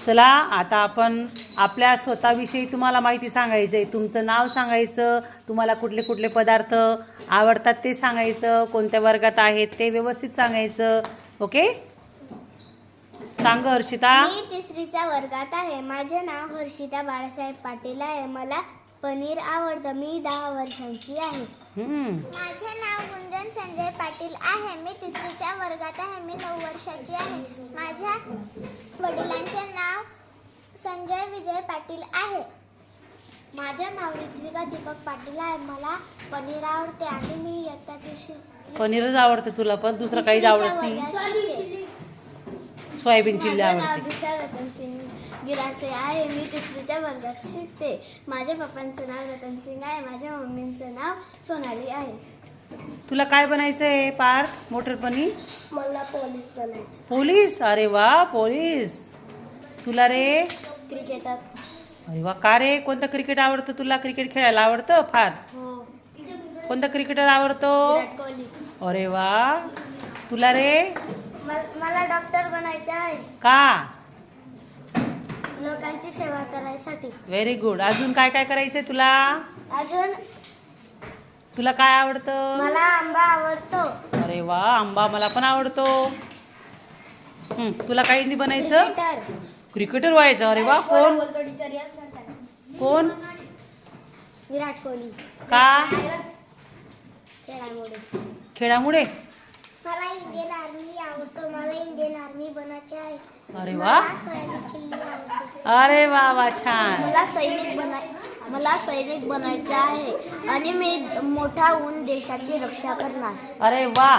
चला आता आपण आपल्या स्वतःविषयी तुम्हाला माहिती सांगायचं आहे. तुमचं नाव सांगायचं, तुम्हाला कुठले कुठले पदार्थ आवडतात ते सांगायचं, कोणत्या वर्गात आहेत ते व्यवस्थित सांगायचं. ओके, सांग हर्षिता. मी तिसरीच्या वर्गात आहे. माझे नाव हर्षिता बाळासाहेब पाटील आहे. मला पनीर आवडतं. मी 10 वर्षांची आहे. माझे नाव गुंजन संजय पाटील आहे. मी तिसरीच्या वर्गात आहे. मी 9 वर्षाची आहे. माझ्या वडिलांचे नाव संजय विजय पाटील आहे. माझे नाव ऋत्विका दीपक पाटील आहे. मला पनीर आवडते आणि मी इयत्ता पनीरच आवडतं तुला, पण दुसरं काहीच आवडत नाही. सोयाबीन चिल्ली आवडते. दिशा रतन सिंग गिरासे आहे. मी तिसरीच्या वर्गात शिकते. माझ्या पप्पांचं नाव रतन सिंग आहे. माझ्या मम्मींचं नाव सोनाली आहे. तुला काय बनायचंय पार्थ मोठरपणी? मला पोलीस बनायचं. पोलीस? अरे वा, पोलीस. तुला रे? क्रिकेटर. अरे वा, का रे? कोणतं क्रिकेट आवडतं तुला? क्रिकेट खेळायला आवडतं फार? हो. कोणता क्रिकेटर आवडतो? विराट कोहली. अरे वा. तुला रे? मला डॉक्टर बनायचे आहे. का? लोकांची सेवा करायसाठी. Very good. अजून काय काय करायचंय तुला? अजून तुला काय आवडतं? मला आंबा आवडतो. अरे वा, आंबा मला पण आवडतो. तुला काही नाही बनायचं? क्रिकेटर व्हायचं. अरे वा. कोण कोण? विराट कोहली. का? खेळामुळे. खेळामुळे? मला इंडियन आर्मी आवडतो. मला इंडियन आर्मी बनायचे आहे. अरे वा. सोयाबीन चिल्ली आवडते. अरे वा वा, छान. मला सैनिक बनायचे आहे आणि मी मोठा होऊन देशाची रक्षा करणार. अरे वा.